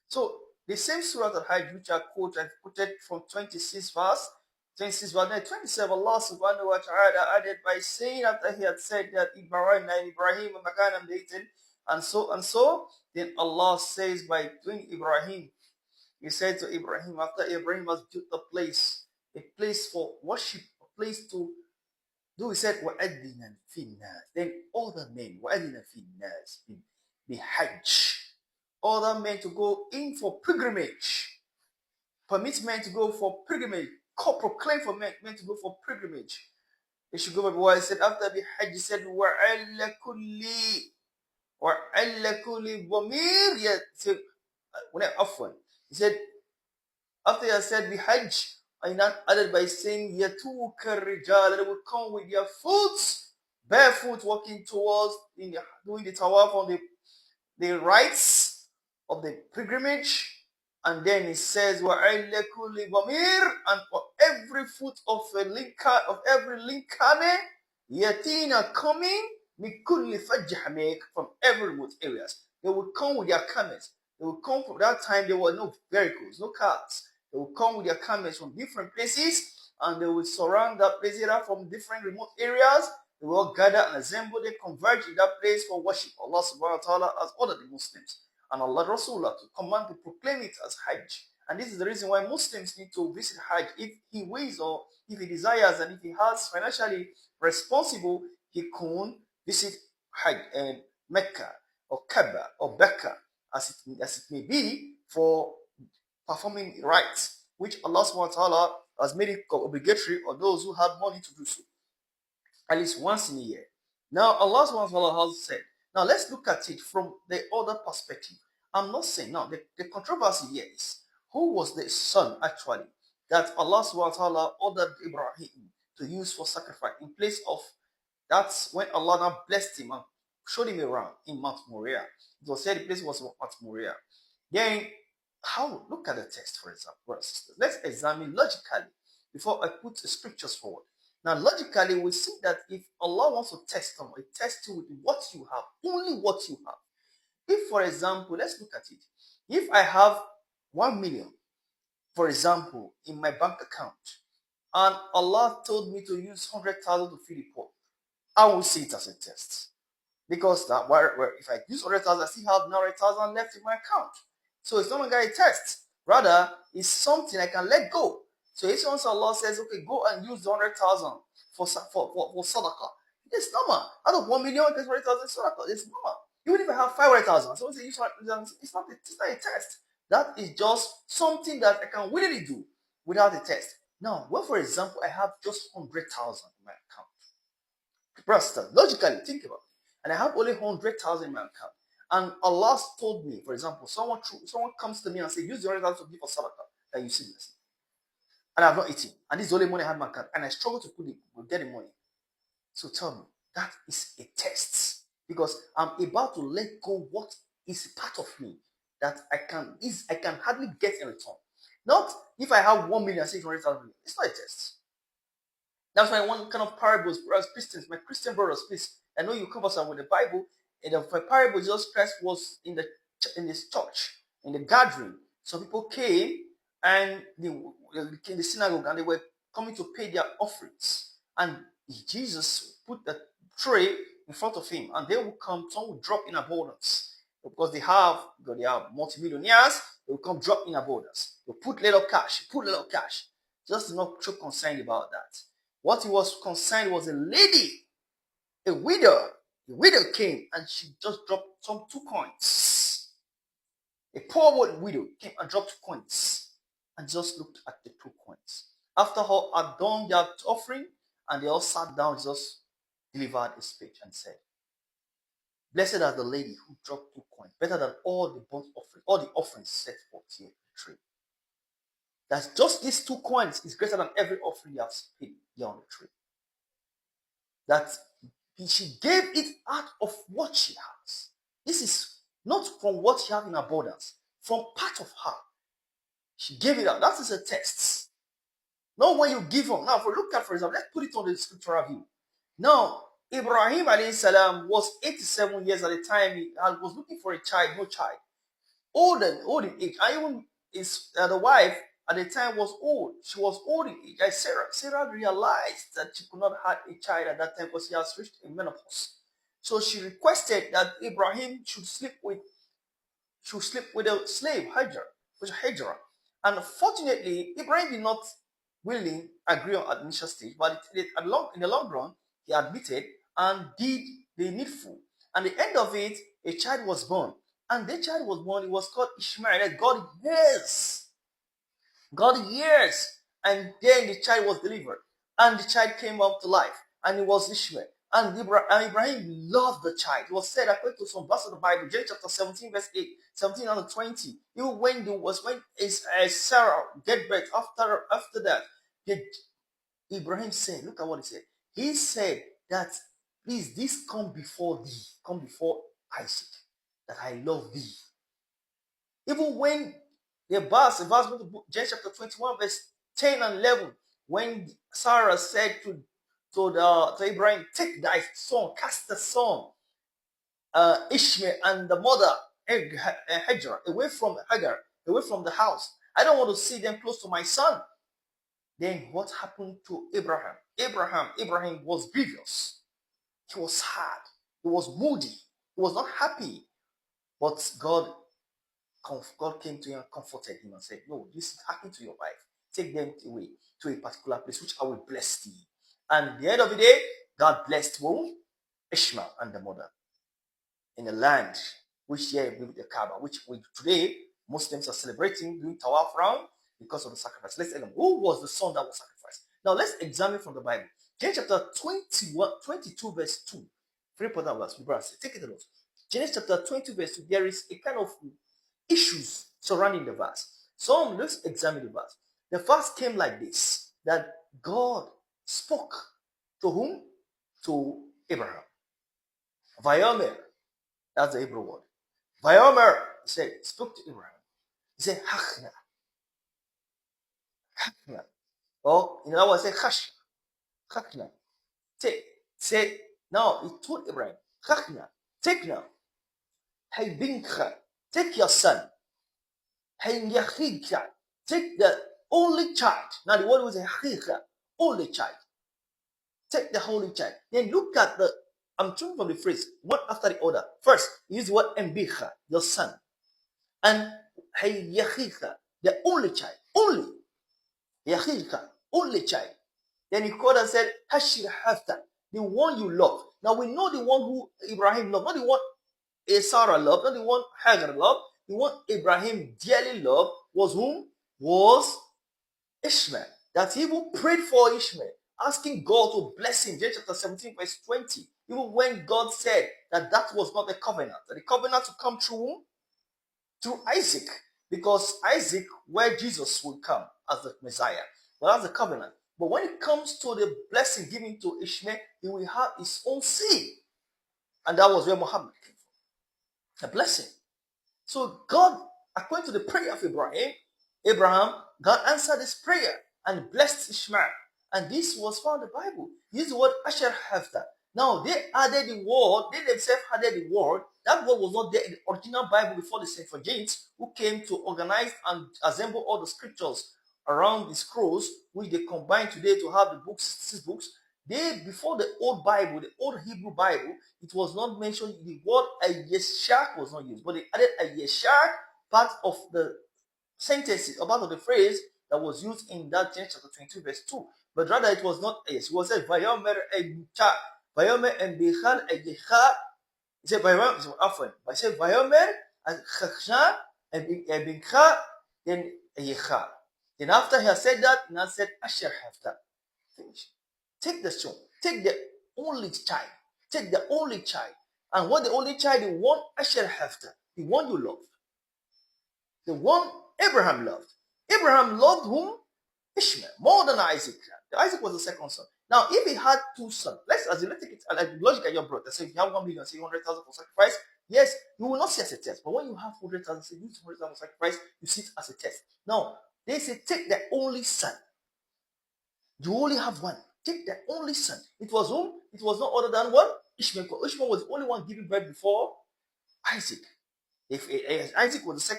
So the same Surah Al-Hajj which I quoted from 26 verse, 26 verse, then 27, Allah subhanahu wa ta'ala added by saying after he had said that Ibrahim Makanam Dayton, and so, then Allah says by doing Ibrahim, he said to Ibrahim, after Ibrahim has built a place for worship, a place to do, he said, وَأَذِّنَ فِي النَّاسِ. Then other men, وَأَذِّنَ فِي النَّاسِ, the Hajj. Other men to go in for pilgrimage. Permit men to go for pilgrimage. Proclaim for men to go for pilgrimage. They should go everywhere. He said, after the Hajj, he said, وَعَلَّ كُلِّ ضَمِيرٍ. He said, after he had said the Hajj, I not added by saying, Yatuka Rijal, they will come with their foot, barefoot, walking towards, doing the tawaf on the rites of the pilgrimage. And then he says, وَعَلَّ كُلِّ ضَمِيرٍ, and for every foot of every linkane, yatina coming, مِكُلِّ فَجْحَمِيكَ, from every remote areas. They will come with their camels. They will come from that time, there were no vehicles, no cars. They will come with their camels from different places, and they will surround that place either from different remote areas. They will all gather and assemble. They converge in that place for worship. Allah subhanahu wa ta'ala has ordered the Muslims and Allah Rasulullah to command to proclaim it as Hajj. And this is the reason why Muslims need to visit Hajj. If he wills or if he desires and if he has financially responsible, he can visit Hajj and Mecca or Kaaba or Becca as it may be for performing rites, which Allah subhanahu wa ta'ala has made it obligatory on those who have money to do so, at least once in a year. Now, Allah subhanahu wa ta'ala has said, now let's look at it from the other perspective. I'm not saying, now the controversy here is, who was the son actually that Allah subhanahu wa ta'ala ordered Ibrahim to use for sacrifice in place of, that's when Allah now blessed him and showed him around in Mount Moriah. It was said the place was Mount Moriah. Then, how, look at the text, for example, brothers and sisters. Let's examine logically before I put the scriptures forward. Now, logically, we see that if Allah wants to test someone, He tests you with what you have, only what you have. If, for example, let's look at it. If I have 1 million, for example, in my bank account, and Allah told me to use 100,000 to feed the poor, I will see it as a test. Because that, if I use 100,000, I still have 900,000 left in my account. So it's no longer a test. Rather, it's something I can let go. So if once Allah says, okay, go and use the 100,000 for sadaqah, it's normal. Out of 1 million, it's 100,000 sadaqah. It's normal. Even if I have 500,000, so it's not a test. That is just something that I can willingly do without a test. Now, when, for example, I have just 100,000 in my account, brother, logically think about it, and I have only 100,000 in my account, and Allah told me, for example, someone comes to me and says, use the 100,000 to give for sadaqah, that you see this, and I've not eaten, and this is the only money I have in my account, and I struggle to get the money. So tell me, that is a test, because I'm about to let go what is part of me that I can hardly get in return. Not if I have 1 million and say 100,000. It's not a test. That's why one kind of parables, as Christians, my Christian brothers, please, I know you cover some with the Bible. And the parable, Jesus Christ was in this church, in the gathering. Some people came and they came in the synagogue and they were coming to pay their offerings. And Jesus put the tray in front of him, and they will come, some will drop in abundance. Because they are multimillionaires, they will come drop in abundance. They put little cash, just not so concerned about that. What he was concerned was a lady, a widow. The widow came and she just dropped 2 coins. A poor widow came and dropped 2 coins and just looked at the 2 coins. After all had done their offering and they all sat down, just delivered a speech and said, blessed are the lady who dropped 2 coins, better than all the burnt offering, all the offerings set forth here in the tree. That just these 2 coins is greater than every offering you have paid here on the tree. That she gave it out of what she has. This is not from what she has in abundance, from part of her. She gave it out. That is a test. Not when you give up. Now, if we look at, for example, let's put it on the scriptural view. Now, Ibrahim alayhi salam was 87 years at the time. He was looking for a child, no child. old in age. And even the wife at the time was old. She was old in age. And Sarah realized that she could not have a child at that time because she has reached a menopause. So she requested that Ibrahim should sleep with a slave, Hajar. And fortunately, Ibrahim did not willingly agree on at the initial stage, but in the long run, he admitted and did the needful. And at the end of it, a child was born. And the child was born, it was called Ishmael. God hears. And then the child was delivered. And the child came up to life. And it was Ishmael. And Ibrahim loved the child. It was said, according to some verses of the Bible, Genesis chapter 17, verse 8, 17 and 20. Even when Sarah gave birth after that, Ibrahim said, look at what he said. He said that, please, this come before thee, come before Isaac, that I love thee. Even when the verse Genesis chapter 21, verse 10 and 11, when Sarah said to Abraham, take thy son, cast the son, Ishmael, and the mother, Hagar, away from the house. I don't want to see them close to my son. Then what happened to Abraham? Abraham was grievous. He was sad. He was moody. He was not happy. But God came to him and comforted him and said, no, this is happening to your wife. Take them away to a particular place which I will bless thee. And at the end of the day, God blessed whom? Ishmael and the mother in the land which here built the Kaaba, which today Muslims are celebrating, doing tawaf round because of the sacrifice. Let's examine who was the son that was sacrificed. Now let's examine from the Bible. Genesis chapter 22, verse 2. Very important verse. Take it a look. Genesis chapter 22, verse 2. There is a kind of issues surrounding the verse. So let's examine the verse. The verse came like this: that God spoke to whom? To Abraham. Vayomer. That's the Hebrew word. Vayomer spoke to Abraham. He said, Hachna. Hachna. Or in other words, say Hash. Hachna. Say, now he told Abraham, Hachna, take now. Hey Bincha, take your son. Hey Yachidcha, take the only child. Now the word was a Chidcha, only child. Take the holy child. Then look at I'm talking from the phrase, one after the other. First, use the word Embicha, your son. And Hey Yachidcha, the only child. Only. Yachidcha, only child. Then he called and said, Hashir Hafta, the one you love. Now we know the one who Ibrahim loved, not the one Sarah loved, not the one Hagar loved. The one Abraham dearly loved was whom? Was Ishmael. That he even prayed for Ishmael, asking God to bless him. Genesis chapter 17, verse 20. Even when God said that was not the covenant, that the covenant to come through Isaac, because Isaac, where Jesus will come as the Messiah. Well, that's the covenant. But when it comes to the blessing given to Ishmael, he will have his own seed. And that was where Muhammad came from. A blessing. So God, according to the prayer of Abraham, God answered this prayer and blessed Ishmael. And this was found in the Bible. This is the word Asher Hefta. Now they added the word, they themselves added the word. That word was not there in the original Bible before the Septuagint, who came to organize and assemble all the scriptures around the scrolls, which they combine today to have the books, 6 books. Before the old Bible, the old Hebrew Bible, it was not mentioned, the word Yeshak was not used, but they added a Yeshak part of the sentences, part of the phrase that was used in that Genesis chapter 22, verse 2. But rather it was not a yes. It was said, Vayomer Echa, Vayomer Embichan Egecha. He said, Vayomer, often. But he said, Vayomer and Chachsha Ebincha, then Egecha. Then after he had said that, he had said, Asher Hefta. Finish. Take the son, take the only child, take the only child. And what the only child, the one Asher Hefta, the one you love, the one Abraham loved. Abraham loved whom? Ishmael, more than Isaac. Isaac was the second son. Now, if he had 2 sons, let's take it like logic at your brother. So if you have 1 million, say 100,000 for sacrifice, yes, you will not see as a test. But when you have 100,000, say 100,000 for sacrifice, you see it as a test. Now, they say take the only son. You only have one. Take the only son. It was whom? It was not other than what? Ishmael. Ishmael was the only one giving birth before Isaac. If Isaac was the second